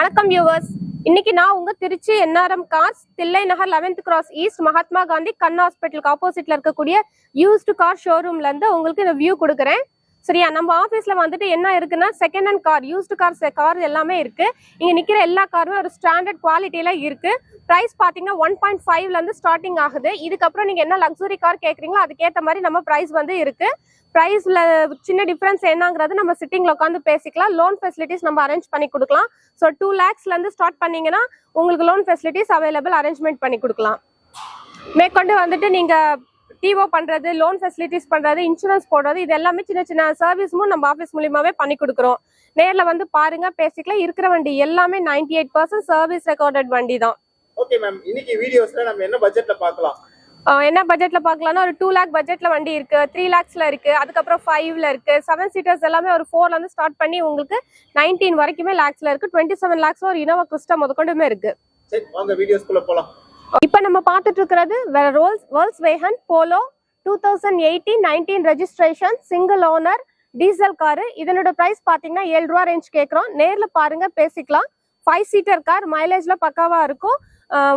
வணக்கம் வியூவர்ஸ். இன்னைக்கு நான் உங்க Trichy NRM cars Thillai Nagar 11th cross east Mahatma Gandhi கண் ஹாஸ்பிட்டலுக்கு ஆப்போசிட்ல இருக்கக்கூடிய யூஸ்டு கார் ஷோரூம்ல இருந்து உங்களுக்கு இந்த வியூ கொடுக்குறேன். சரியா, நம்ம ஆஃபீஸ்ல வந்துட்டு என்ன இருக்குன்னா second hand car, used car எல்லாமே இருக்கு. இங்க நிக்கிற எல்லா காருமே ஒரு ஸ்டாண்டர்ட் குவாலிட்டியில இருக்கு. பிரைஸ் பாத்தீங்கன்னா 1.5ல இருந்து ஸ்டார்டிங் ஆகுது. இதுக்கப்புறம் நீங்க என்ன லக்ஸுரி கார் கேக்குறீங்களோ அதுக்கேற்ற மாதிரி நம்ம பிரைஸ் வந்து இருக்கு. பிரைஸ்ல சின்ன டிஃபரன்ஸ் என்னங்கிறது நம்ம சிட்டிங்ல உட்காந்து பேசிக்கலாம். லோன் ஃபெசிலிட்டிஸ் நம்ம அரேஞ்ச் பண்ணி கொடுக்கலாம். ஸோ 2 lakhsல இருந்து ஸ்டார்ட் பண்ணீங்கன்னா உங்களுக்கு லோன் ஃபெசிலிட்டிஸ் அவைலபிள் அரேஞ்ச்மெண்ட் பண்ணி கொடுக்கலாம். மேற்கொண்டு வந்துட்டு நீங்க டிஓ பண்றது, லோன் ஃபெசிலிட்டிஸ் பண்றது, இன்சூரன்ஸ் போடுறது, இது எல்லாமே சின்ன சின்ன சர்வீஸும் நம்ம ஆஃபீஸ் மூலியமாவே பண்ணி கொடுக்குறோம். நேர்ல வந்து பாருங்க, பேசிக்கலாம். இருக்கிற வண்டி எல்லாமே 98% சர்வீஸ் ரெக்கார்டட் வண்டி தான். ஓகே மேம், இன்னைக்கு வீடியோஸ்ல நம்ம என்ன பட்ஜெட்ல பார்க்கலாம்? என்ன பட்ஜெட்ல பார்க்கலாம்னா ஒரு 2 lakh பட்ஜெட்ல வண்டி இருக்கு, 3 lakhsல இருக்கு, அதுக்கப்புறம் 5ல இருக்கு, 7 சீட்டர்ஸ் எல்லாமே ஒரு 4ல இருந்து ஸ்டார்ட் பண்ணி உங்களுக்கு 19 வரைக்குமே லாக்ஸ்ல இருக்கு. 27 lakhsல ஒரு இனோவா கிறிஸ்டா முதற்கொண்டுமே இருக்கு. சரி, வாங்க வீடியோஸ்க்குள்ள போலாம். இப்ப நம்ம பார்த்துட்டு இருக்கிறது Volkswagen polo 2018-19 registration single owner diesel car. இதனோட பிரைஸ் பாத்தீங்கன்னா 7 ரூபா ரேஞ்ச் கேட்கறோம். நேர்ல பாருங்க, பேசிக்கலாம். 5 சீட்டர் கார், மைலேஜ்ல பக்காவா இருக்கும்.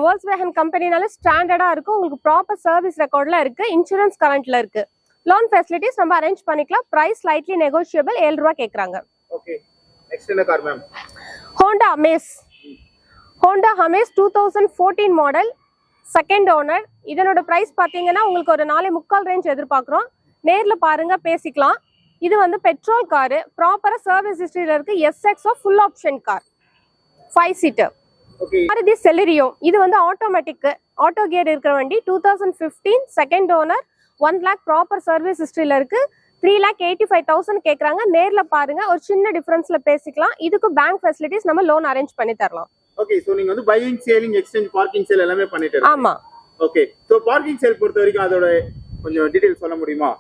வோல்க்ஸ்வேகன் கம்பெனினால ஸ்டாண்டர்டா இருக்கும். உங்களுக்கு ப்ராப்பர் சர்வீஸ் ரெக்கார்ட்ல இருக்கு. இன்சூரன்ஸ் கரண்ட்ல இருக்கு. லோன் ஃபெசிலிட்டிஸ் நம்ம அரேஞ்ச் பண்ணிக்கலாம். Price slightly negotiable. 7 ரூபா கேக்குறாங்க. ஓகே, நெக்ஸ்ட் என்ன car ma'am? Honda Amaze 2014 model, second owner. இதனோட பிரைஸ் பாத்தீங்கன்னா உங்களுக்கு ஒரு 4.25 ரேஞ்ச் எதிர்பார்க்கிறோம். நேர்ல பாருங்க, பேசிக்கலாம். இது வந்து பெட்ரோல் காரு, ப்ராப்பரா சர்வீஸ் ஹிஸ்டரியில இருக்கு. SXO full option car, 5 seater. Maruti Celerio, இது வந்து ஆட்டோமேட்டிக் ஆட்டோ கியர் இருக்கிற வண்டி. 2015 second owner, 1 lakh proper service ஹிஸ்டரியில இருக்கு. 3,85,000 கேக்குறாங்க. நேர்ல பாருங்க, ஒரு சின்ன டிஃபரன்ஸ்ல பேசிக்கலாம். இதுக்கு பேங்க் ஃபெசிலிட்டிஸ் நம்ம லோன் அரேஞ்ச் பண்ணி தரலாம். ஓகே, சோ நீங்க வந்து buying, selling, exchange, parking sale எல்லாமே பண்ணிட்டு இருக்கீங்க. ஆமா. ஓகே, சோ பார்க்கிங் சேல் பொறுத்த வரைக்கும் அதோட கொஞ்சம் டீடைல் சொல்ல முடியுமா?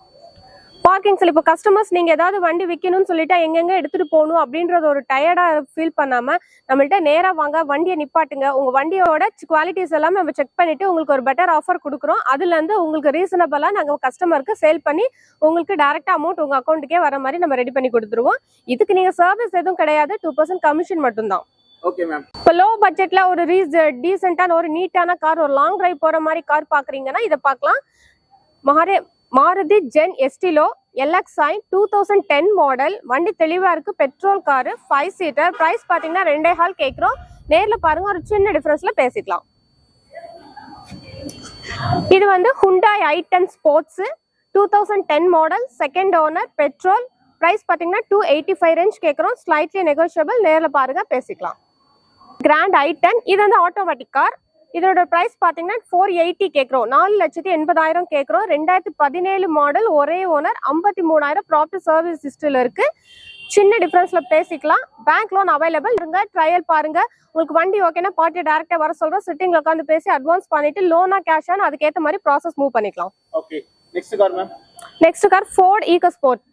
பார்க்கிங் சேல் இப்போ கஸ்டமர்ஸ் நீங்க ஏதாவது வண்டி விற்கணும்னு சொல்லிட்டு எங்கெங்க எடுத்துட்டு போகணும் அப்படின்றது ஒரு டயர்டா ஃபீல் பண்ணாம நம்மள்ட்ட நேரா வாங்க, வண்டியை நிப்பாட்டுங்க. உங்க வண்டியோட குவாலிட்டிஸ் எல்லாமே நம்ம செக் பண்ணிட்டு உங்களுக்கு ஒரு பெட்டர் ஆஃபர் கொடுக்குறோம். அதுல இருந்து உங்களுக்கு ரீசனபிளா நாங்க கஸ்டமருக்கு சேல் பண்ணி உங்களுக்கு டைரக்டா அமௌண்ட் உங்க அக்கௌண்ட்டுக்கே வர மாதிரி நம்ம ரெடி பண்ணி கொடுத்துருவோம். இதுக்கு நீங்க சர்வீஸ் எதுவும் கிடையாது, 2% கமிஷன் மட்டும்தான். Okay ma'am. இப்போ லோ பட்ஜெட்ல ஒரு டீசென்டான ஒரு நீட்டான கார், ஒரு லாங் டிரைவ் போற மாதிரி கார் பாக்குறீங்கன்னா இதை பார்க்கலாம். Maruti Zen Estilo LXi 2010 model. வண்டி தெளிவா இருக்கு, பெட்ரோல் காரு, 5 சீட்டர். பிரைஸ் பாத்தீங்கன்னா 2.5 கேக்குறோம். நேர்ல பாருங்க, ஒரு சின்ன டிஃபரன்ஸ்ல பேசிக்கலாம். இது வந்து Hyundai i10 sports 2010 model, second owner, petrol. Price பாத்தீங்கன்னா 285 ரேஞ்ச் கேக்குறோம். Slightly negotiable. நேர்ல பாருங்க, பேசிக்கலாம். கிராண்ட் i10, இது வந்து ஆட்டோமேட்டிக் கார். இதோட பிரைஸ் பாத்தீங்கன்னா 480 கேக்குறோம். 4,80,000 கேக்குறோம். 2017 மாடல், ஒரே ஓனர், 53,000 ப்ராப்பர் சர்வீஸ் ஹிஸ்டரியில இருக்கு. சின்ன டிஃபரன்ஸ்ல பேசிக்கலாம். பேங்க் லோன் அவைலபிள் இருங்க. ட்ரையல் பாருங்க. உங்களுக்கு வண்டி ஓகேனா பார்ட்டி டைரக்டா வர சொல்றோம். சிட்டிங்ல உட்காந்து பேசி அட்வான்ஸ் பண்ணிட்டு லோனா கேஷான்னு அதுக்கேற்ற மாதிரி ப்ராசஸ் மூவ் பண்ணிக்கலாம். Okay, next car ma'am. Next car Ford EcoSport.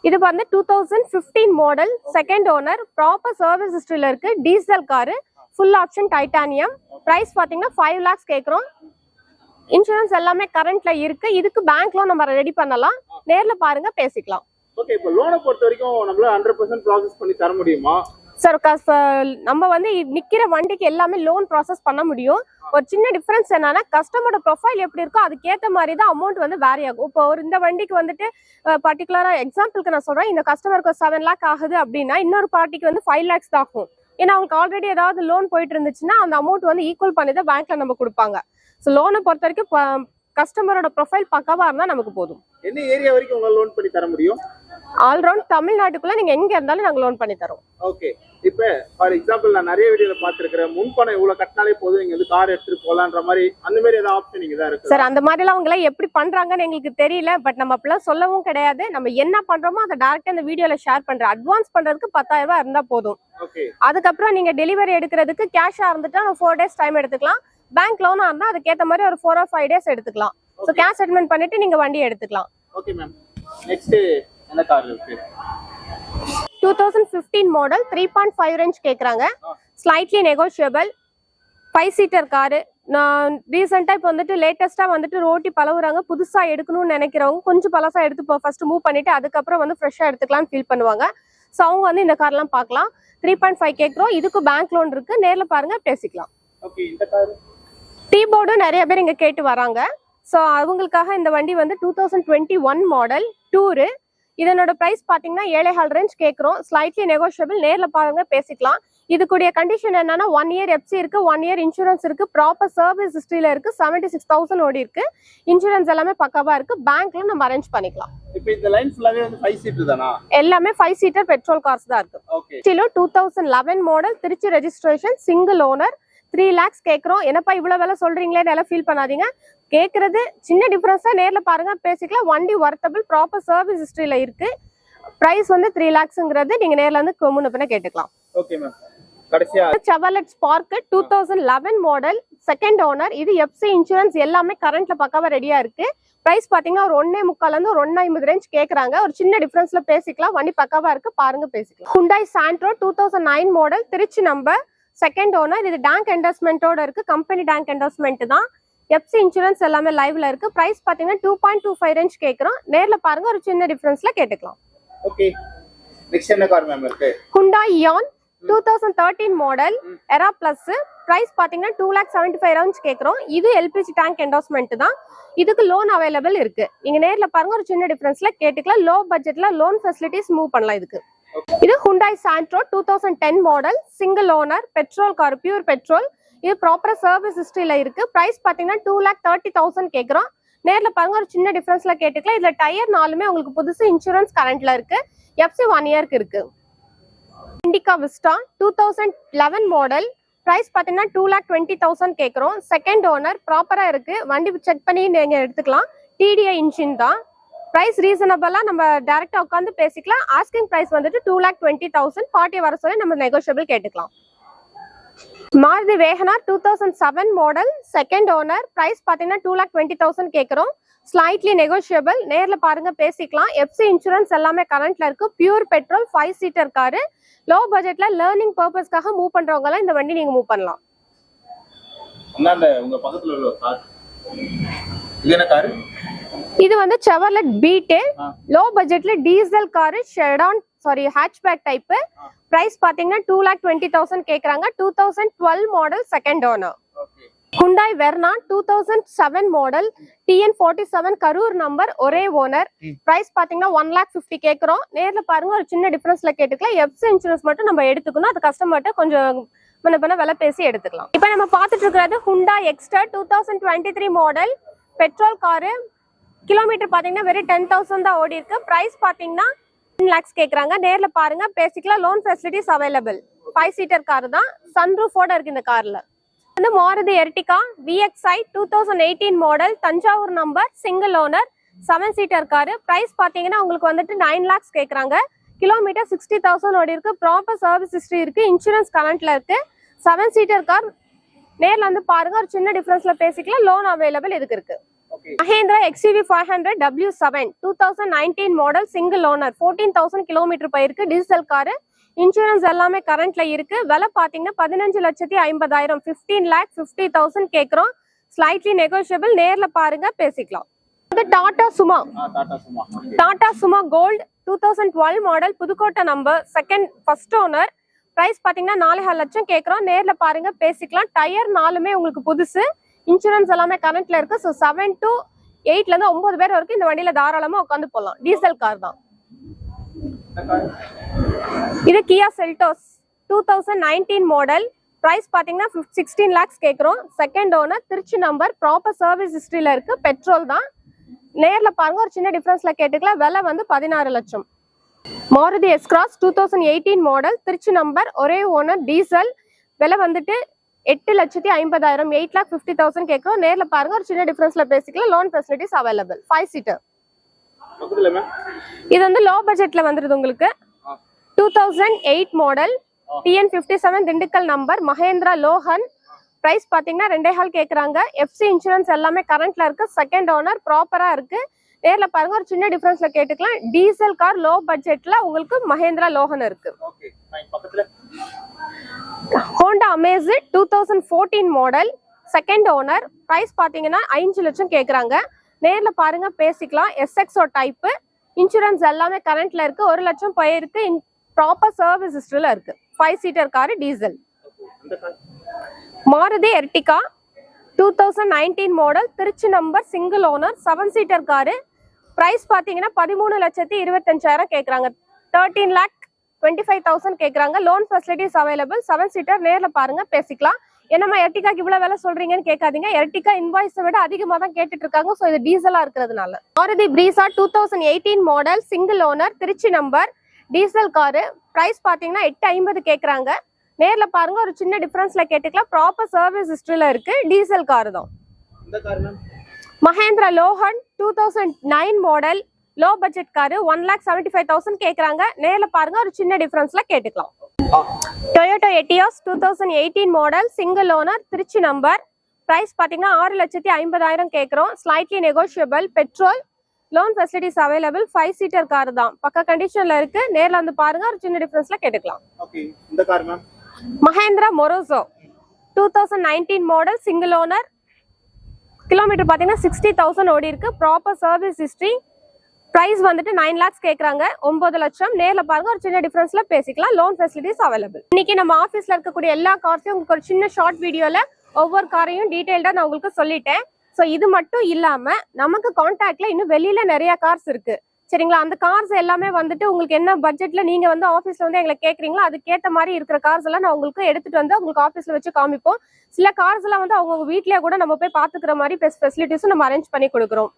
இது வந்து 2015 model, second owner, proper service ஹிஸ்டரியில இருக்கு. Diesel car, full option, titanium. Price பாத்தீங்கன்னா 5 lakhs கேக்குறோம். இன்சூரன்ஸ் எல்லாமே கரண்ட்ல இருக்கு. இதுக்கு பேங்க் லோன் நம்ம ரெடி பண்ணலாம். நேர்ல பாருங்க, பேசிக்கலாம். ஓகே, இப்போ லோனை பொறுத்த வரைக்கும் நம்மளால 100% ப்ராசஸ் பண்ணி தர முடியுமா? சார், நம்ம வந்து நிக்கிற வண்டிக்கு எல்லாமே லோன் ப்ராசஸ் பண்ண முடியும். ஒரு சின்ன டிஃபரன்ஸ் என்னன்னா, கஸ்டமரோட ப்ரொஃபைல் எப்படி இருக்கோ அதுக்கேற்ற மாதிரி தான் அமௌண்ட் வந்து வேரி ஆகும். இப்போ ஒரு இந்த வண்டிக்கு வந்துட்டு பர்டிகுலரா எக்ஸாம்பிளுக்கு நான் சொல்றேன், இந்த கஸ்டமருக்கு 7 lakh ஆகுது அப்படின்னா இன்னொரு பார்ட்டிக்கு வந்து 5 lakhs தான் ஆகும். ஏன்னா அவங்களுக்கு ஆல்ரெடி ஏதாவது லோன் போயிட்டு இருந்துச்சுன்னா அந்த அமௌண்ட் வந்து ஈக்குவல் பண்ணி தான் பேங்க்ல நம்ம கொடுப்பாங்க. ஸோ லோனை பொறுத்த வரைக்கும் கஸ்டமரோட ப்ரொஃபைல் பக்கவா இருந்தா நமக்கு போதும். என்ன ஏரியா வரைக்கும் உங்களால லோன் பண்ணி தர முடியும்? ஆல்ரவுண்ட் தமிழ்நாட்டுக்குள்ள நீங்க எங்க இருந்தாலும் நாங்க லோன் பண்ணி தரோம். ஓகே, இப்போ ஃபார் எக்ஸாம்பிள் நான் நிறைய வீடியோல பாத்துருக்கேன், முன்பணம் இவ்வளவு கட்டினாலே போதும், இங்க வந்து கார் எடுத்துட்டு போலான்ற மாதிரி, அந்த மாதிரி ஏதாவது ஆப்ஷன் இங்க தான் இருக்கு சார்? அந்த மாதிரி எல்லாம் அவங்க எல்லாம் எப்படி பண்றாங்கன்னு எங்களுக்கு தெரியல. பட் நம்ம அப்படிலாம் சொல்லவும் கிடையாது. நம்ம என்ன பண்றோமோ அதை டைரக்டா இந்த வீடியோல ஷேர் பண்றோம். அட்வான்ஸ் பண்றதுக்கு 10,000 ரூபாய் இருந்தா போதும். ஓகே, அதுக்கப்புறம் நீங்க டெலிவரி எடுக்கிறதுக்கு கேஷா இருந்துட்டா 4 days டைம் எடுத்துக்கலாம். பேங்க் லோனா இருந்தா அதுக்கேற்ற மாதிரி ஒரு 4 or 5 days எடுத்துக்கலாம். ஸோ கேஷ் செட்டில்மெண்ட் பண்ணிட்டு நீங்க வண்டியை எடுத்துக்கலாம். Okay ma'am. நெக்ஸ்ட் என்ன கார் இருக்கு? 2015 மாடல், 3.5 ரேஞ்ச் கேக்குறாங்க. Slightly negotiable. 5 seater car. நான் ரீசெண்டா இப்போ வந்துட்டு லேட்டஸ்டா வந்துட்டு ரோட்டி பழகுறாங்க. புதுசா எடுக்கணும்னு நினைக்கிறவங்க கொஞ்சம் பழசா எடுத்து ஃபர்ஸ்ட் மூவ் பண்ணிட்டு அதுக்கப்புறம் வந்து ஃப்ரெஷ்ஷா எடுத்துக்கலாம்னு ஃபீல் பண்ணுவாங்க. ஸோ அவங்க வந்து இந்த கார்லாம் பார்க்கலாம். 3.5 கேட்குறோம். இதுக்கு பேங்க் லோன் இருக்கு, நேர்ல பாருங்க பேசிக்கலாம். ஓகே, இந்த கார் டீ போர்டும் நிறைய பேர் இங்க கேட்டு வராங்க. ஸோ அவங்களுக்காக இந்த வண்டி வந்து 2021 மாடல் டூரு. இதனோட பிரைஸ் பாத்தீங்கன்னா 7.5 ரேஞ்ச் கேட்குறோம். ஸ்லைட்லி நெகோஷியபிள், நேர்ல பாருங்க பேசிக்கலாம். இதுக்குரிய கண்டிஷன் என்னன்னா 1 இயர் எஃப்சி இருக்கு, 1 இயர் இன்சூரன்ஸ் இருக்கு, ப்ராப்பர் சர்வீஸ் ஹிஸ்டரியில இருக்கு, 76,000 ஓடி இருக்கு, இன்சூரன்ஸ் எல்லாமே பக்காவா இருக்கு, பேங்க்ல நம்ம அரேஞ்ச் பண்ணிக்கலாம். இப்போ இந்த லைன் ஃபுல்லாவே வந்து 5 சீட்டர் தானா? எல்லாமே 5 சீட்டர் பெட்ரோல் கார்ஸ் தான் இருக்கு. Okay, 2011 model, Trichy registration, single owner, 3 lakhs கேட்குறோம். என்னப்பா இவ்வளவு வேலை சொல்றீங்களே, நல்லா ஃபீல் பண்ணாதீங்க. கேட்கறது சின்ன டிஃபரன்ஸ் தான், நேர்ல பாருங்க பேசிக்கலாம். வண்டி வர்த்தபிள், ப்ராப்பர் சர்வீஸ் ஹிஸ்டரியில இருக்கு. பிரைஸ் வந்து 3 lakhsங்கிறது நீங்க நேர்ல வந்து முன்ன கேட்டுக்கலாம். Okay ma'am. கடைசியா Chevrolet Spark 2011 model, second owner. இது எஃப்சி இன்சூரன்ஸ் எல்லாமே கரண்ட்ல பக்காவா ரெடியா இருக்கு. பிரைஸ் பாத்தீங்கன்னா ஒரு 1.25 இருந்து ஒரு 1.50 ரேஞ்ச் கேக்குறாங்க. ஒரு சின்ன டிஃபரன்ஸ்ல பேசிக்கலாம். வண்டி பக்காவா இருக்கு, பாருங்க பேசிக்கலாம். Hyundai Santro 2009 model, Trichy number, second owner. இது டேங்க் என்டர்ஸ்மெண்டோட இருக்கு, கம்பெனி டேங்க் என்டர்ஸ்மெண்ட் தான். எஃப்சி இன்சூரன்ஸ் எல்லாமே லைவ்ல இருக்கு. பிரைஸ் பாத்தீங்கன்னா 2.25 ரேஞ்ச் கேக்குறோம். நேர்ல பாருங்க, ஒரு சின்ன டிஃபரன்ஸ்ல கேட்டுக்கலாம். ஓகே, நெக்ஸ்ட் என்ன கார் மேம் இருக்கு? Hyundai Eon 2013 model, Era plus. Price பாத்தீங்கன்னா 2,75,000 ரேஞ்ச் கேக்குறோம். இது எல்பிஜி டேங்க் என்டோஸ்மெண்ட் தான். இதுக்கு லோன் அவைலபிள் இருக்கு. நீங்க நேர்ல பாருங்க, ஒரு சின்ன டிஃபரன்ஸ்ல கேட்டுக்கலாம். லோ பட்ஜெட்ல லோன் ஃபெசிலிட்டிஸ் மூவ் பண்ணலாம் இதுக்கு. இது Hyundai Santro 2010 model, single owner, petrol car, pure petrol. இது ப்ராப்பரா சர்வீஸ் ஹிஸ்டரியில இருக்கு. பிரைஸ் பாத்தீங்கன்னா 2,30,000 கேக்குறோம். நேர்ல பாருங்க, ஒரு சின்ன டிஃபரன்ஸ்ல கேட்டுக்கலாம். இதுல டயர் 4மே உங்களுக்கு புதுசு, இன்சூரன்ஸ் கரண்ட்ல இருக்கு, எஃப்சி 1 இயர்க்கு இருக்கு. இண்டிகா விஸ்டா 2011 மாடல், பிரைஸ் பாத்தீங்கன்னா 2,20,000 கேக்குறோம். செகண்ட் ஓனர், ப்ராப்பரா இருக்கு, வண்டி செக் பண்ணி நீங்க எடுத்துக்கலாம். டிடிஐ இன்ஜின் தான். பிரைஸ் ரீசனபிளா நம்ம டைரக்டா உட்காந்து பேசிக்கலாம். ஆஸ்கிங் பிரைஸ் வந்துட்டு 2,20,000. பார்ட்டி வர சொல்லி நம்ம நெகோஷியபிள் கேட்டுக்கலாம். Maruti WagonR 2007 model, second owner. Price பாத்தீங்கன்னா 2,20,000 கேக்குறோம். ஸ்லைட்லி நெகோஷியபிள், நேர்ல பாருங்க பேசிக்கலாம். எஃப்சி இன்சூரன்ஸ் எல்லாமே கரண்ட்ல இருக்கு, pure petrol, 5 seater car. Low பட்ஜெட்ல லேர்னிங் பர்பஸ்க்காக மூவ் பண்றவங்க எல்லாம் இந்த வண்டி நீங்க மூவ் பண்ணலாம். உங்க பக்கத்துல உள்ள கார் இது என்ன கார்? இது வந்து செவர்லெட் பீட், லோ பட்ஜெட்ல diesel car, sedan hatchback type. Price பாத்தீங்கன்னா 2,20,000 கேக்குறாங்க. 2012 model, second owner. Hyundai Verna 2007 model, TN47 Karur number, ஒரே ஓனர். பிரைஸ் பாத்தீங்கன்னா 1,50,000 கேக்குறோம். நேர்ல பாருங்க, ஒரு சின்ன டிஃபரன்ஸ்ல கேட்டுக்கலாம். எஃப்சி இன்சூரன்ஸ் மட்டும் நம்ம எடுத்துக்கணும். அது கஸ்டமர்ட்ட கொஞ்சம் பண்ண விலை பேசி எடுத்துக்கலாம். இப்ப நம்ம பாத்துட்டு இருக்கிறது Hyundai Exter 2023 model, petrol car. Kilometre பாத்தீங்கன்னா வெறும் 10,000 தான் ஓடி இருக்கு. பிரைஸ் பாத்தீங்கன்னா 10 lakhs கேக்குறாங்க. நேர்ல பாருங்க பேசிக்கலாம். Loan facilities available. 5 seater car தான், சன்ரூஃபோட இருக்கு இந்த கார்ல. வந்து Maruti Ertiga VXI 2018 model, Thanjavur number, single owner, 7 seater car. Price பாத்தீங்கன்னா உங்களுக்கு வந்துட்டு 9 lakhs கேக்குறாங்க. கிலோமீட்டர் 60,000 ஓடி இருக்கு, ப்ராப்பர் சர்வீஸ் ஹிஸ்டரி இருக்கு, இன்சூரன்ஸ் கரண்ட்ல இருக்கு, 7 சீட்டர் கார். நேர்ல வந்து பாருங்க, ஒரு சின்ன டிஃபரன்ஸ்ல பேசிக்கலாம். லோன் அவைலபிள் இதுக்கு இருக்கு. Mahindra XUV 500 W7 2019 model, single owner, 14,000 kilometre போயிருக்கு, டீசல் காரு. இன்சூரன்ஸ் எல்லாமே கரண்ட்ல இருக்கு. விலை பாத்தீங்கன்னா 15,50,000, 15,50,000 கேக்குறோம். ஸ்லைட்லி நெகோஷியபிள், நேர்ல பாருங்க பேசிக்கலாம். Tata Sumo Gold 2012 model, Pudukkottai number, first owner. Price பாத்தீங்கன்னா 4.5 லட்சம் கேக்குறோம். நேர்ல பாருங்க பேசிக்கலாம். டயர் 4மே உங்களுக்கு புதுசு, இன்சூரன்ஸ் எல்லாமே கரண்ட்ல இருக்கு. ஸோ 7 to 8ல இருந்து 9 பேர் வரைக்கும் இந்த வண்டியில தாராளமா உட்காந்து போகலாம். டீசல் கார் தான். இது கியா செல்டோஸ் 2019 மாடல், பிரைஸ் பாத்தீங்கன்னா 16 lakhs கேக்குறோம். Second owner, Trichy number, proper service ஹிஸ்டரியில இருக்கு, பெட்ரோல் தான். நேர்ல பாருங்க, ஒரு சின்ன டிஃபரன்ஸ்ல கேட்டுக்கலாம். விலை வந்து 16 லட்சம். Maruti S Cross 2018 model, Trichy number, ஒரே ஓனர், டீசல். விலை வந்துட்டு 8,50,000, 8,50,000 கேக்குறோம். நேர்ல பாருங்க, ஒரு சின்ன டிஃபரன்ஸ்ல பேசிக்கலாம். Loan facilities available. 5 சீட்டர். இது வந்து லோ பட்ஜெட்ல வந்துருது உங்களுக்கு. 2008 model, TN57 Dindigul number, Mahindra Logan. Price பாத்தீங்கன்னா 2.5 கேக்குறாங்க. எஃப்சி இன்சூரன்ஸ் எல்லாமே கரண்ட்ல இருக்கு, செகண்ட் ஓனர், ப்ராப்பரா இருக்கு. நேர்ல பாருங்க, ஒரு சின்ன டிஃபரன்ஸ்ல கேட்டுக்கலாம். டீசல் கார், லோ பட்ஜெட்ல உங்களுக்கு மஹேந்திரா லோஹன் இருக்கு. Honda Amaze 2014 model, second owner. Price பாத்தீங்கன்னா 5 லட்சம் கேக்குறாங்க. நேர்ல பாருங்க பேசிக்கலாம். SXO டைப், இன்சூரன்ஸ் எல்லாமே கரண்ட்ல இருக்கு, 1 லட்சம் போயிருக்கு. ப்ராப்பர் சர்வீஸ் ஹிஸ்டரியில் இருக்கு. 5 சீட்டர் காரு டீசல். அந்த car Maruti Ertiga 2019 model, Trichy number, single owner, 7 seater car. Price பாத்தீங்கன்னா 13,25,000 கேக்குறாங்க. 13,25,000 கேக்குறாங்க. Loan facilities available. 7 சீட்டர். நேர்ல பாருங்க, பேசிக்கலாம். என்னமா எர்டிகாக்கு இவ்வளவு விலை சொல்றீங்கன்னு கேட்காதீங்க. எர்டிகா இன்வாய்ஸை விட அதிகமா தான் கேட்டுட்டு இருக்காங்க. ஸோ இது டீசலா இருக்கிறதுனால. Maruti Brezza 2018 model, single owner, Trichy number, diesel car. Price பாத்தீங்கன்னா 8,50 கேக்குறாங்க. நேர்ல பாருங்க, ஒரு சின்ன டிஃபரன்ஸ்ல கேட்டுக்கலாம். ப்ராப்பர் சர்வீஸ் ஹிஸ்டரியில இருக்கு. டீசல் காரு தான். இந்த car ma'am Mahindra Logan 2009 model, low budget car. 1,75,000 கேக்குறாங்க. நேர்ல பாருங்க, ஒரு சின்ன டிஃபரன்ஸ்ல கேட்டுக்கலாம். Toyota Etios 2018 model, single owner, Trichy number. Price பாத்தீங்கன்னா 6,50,000 கேக்குறோம். Slightly negotiable. Petrol. Loan facilities available. 5 seater car தான். பக்க கண்டிஷன்ல இருக்கு. நேர்ல வந்து பாருங்க, ஒரு சின்ன டிஃபரன்ஸ்ல கேட்டுக்கலாம். ஓகே. இந்த car ma'am Mahindra Marazzo 2019 model, single owner. Kilometre பாத்தீங்கன்னா 60,000 ஓடி இருக்கு. Proper service history. பிரைஸ் வந்துட்டு 9 lakhs கேக்குறாங்க. 9 லட்சம். நேர்ல பாருங்க, ஒரு சின்ன டிஃபரன்ஸ்ல பேசிக்கலாம். Loan facilities available. இன்னைக்கு நம்ம ஆபீஸ்ல இருக்கக்கூடிய எல்லா கார்ஸையும் உங்களுக்கு ஒரு சின்ன ஷார்ட் வீடியோல ஒவ்வொரு காரையும் டீடைல்டா நான் உங்களுக்கு சொல்லிட்டேன். ஸோ இது மட்டும் இல்லாம நமக்கு கான்டாக்ட்ல இன்னும் வெளியில நிறைய கார்ஸ் இருக்கு. சரிங்களா? அந்த கார்ஸ் எல்லாமே வந்துட்டு உங்களுக்கு என்ன பட்ஜெட்ல நீங்க வந்து ஆஃபீஸ்ல வந்து எங்களை கேட்குறீங்களோ அதுக்கேற்ற மாதிரி இருக்கிற கார்ஸ் எல்லாம் நான் உங்களுக்கு எடுத்துட்டு வந்து உங்களுக்கு ஆஃபீஸ்ல வச்சு காமிப்போம். சில கார்ஸ் எல்லாம் வந்து அவங்க வீட்லயே கூட நம்ம போய் பாத்துக்கிற மாதிரி ஃபெசிலிட்டிஸும் நம்ம அரேஞ்ச் பண்ணி கொடுக்குறோம்.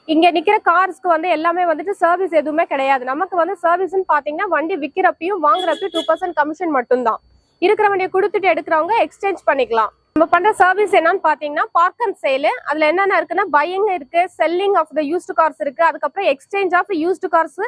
இங்க நிக்கிற கார்ஸ்க்கு வந்து எல்லாமே வந்துட்டு சர்வீஸ் எதுவுமே கிடையாது. நமக்கு வந்து சர்வீஸ்ன்னு பாத்தீங்கன்னா வண்டி விற்கிறப்பையும் வாங்குறப்பையும் 2% கமிஷன் மட்டும்தான். இருக்கிற வண்டியை கொடுத்துட்டு எடுக்கிறவங்க எக்ஸ்சேஞ்ச் பண்ணிக்கலாம். நம்ம பண்ற சர்வீஸ் என்னன்னு பாத்தீங்கன்னா பார்க் அண்ட் சேல். அதுல என்னென்ன இருக்குன்னா பையிங் இருக்கு, selling of the used cars இருக்கு, அதுக்கப்புறம் எக்ஸ்சேஞ்ச் ஆஃப் யூஸ்டு கார்ஸ்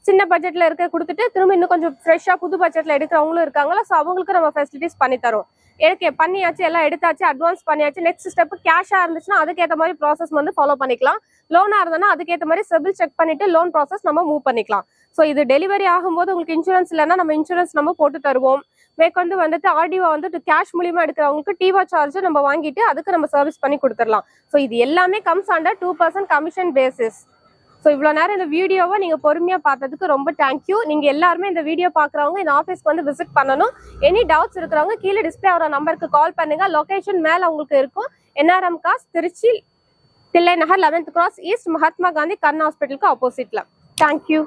சின்ன பட்ஜெட்ல இருக்க கொடுத்துட்டு திரும்ப இன்னும் கொஞ்சம் ஃப்ரெஷ்ஷா புது பட்ஜெட்ல எடுக்கிறவங்களும் இருக்காங்களா. ஸோ அவங்களுக்கு நம்ம ஃபெசிலிட்டிஸ் பண்ணி தரோம். எனக்கு பண்ணியாச்சு, எல்லாம் எடுத்தாச்சு, அட்வான்ஸ் பண்ணியாச்சு. நெக்ஸ்ட் ஸ்டெப் கேஷா இருந்துச்சுன்னா அதுக்கேற்ற மாதிரி ப்ராசஸ் வந்து ஃபாலோ பண்ணிக்கலாம். லோனா இருந்தனா அதுக்கேற்ற மாதிரி சிபில் செக் பண்ணிட்டு லோன் ப்ராசஸ் நம்ம மூவ் பண்ணிக்கலாம். ஸோ இது டெலிவரி ஆகும்போது உங்களுக்கு இன்சூரன்ஸ் இல்லைன்னா நம்ம இன்சூரன்ஸ் நம்ம போட்டு தருவோம். மேற்கொண்டு வந்துட்டு ஆர்டிஓ வந்துட்டு கேஷ் மூலியமா எடுக்கிறவங்களுக்கு டிவா சார்ஜ் நம்ம வாங்கிட்டு அதுக்கு நம்ம சர்வீஸ் பண்ணி கொடுத்துடலாம். ஸோ இது எல்லாமே comes under 2% commission basis. So இவ்வளோ நேரம் இந்த வீடியோவை நீங்க பொறுமையா பார்த்ததுக்கு ரொம்ப தேங்க்யூ. நீங்க எல்லாருமே இந்த வீடியோ பாக்குறவங்க இந்த ஆஃபீஸ்க்கு வந்து விசிட் பண்ணணும். எனி டவுட்ஸ் இருக்கிறவங்க கீழே டிஸ்பிளே ஆகிற நம்பருக்கு கால் பண்ணுங்க. லொகேஷன் மேல உங்களுக்கு இருக்கும். NRM cars, Trichy, Thillai Nagar, 11th cross east, Mahatma Gandhi கண் ஹாஸ்பிட்டலுக்கு ஆப்போசிட்ல. தேங்க்யூ.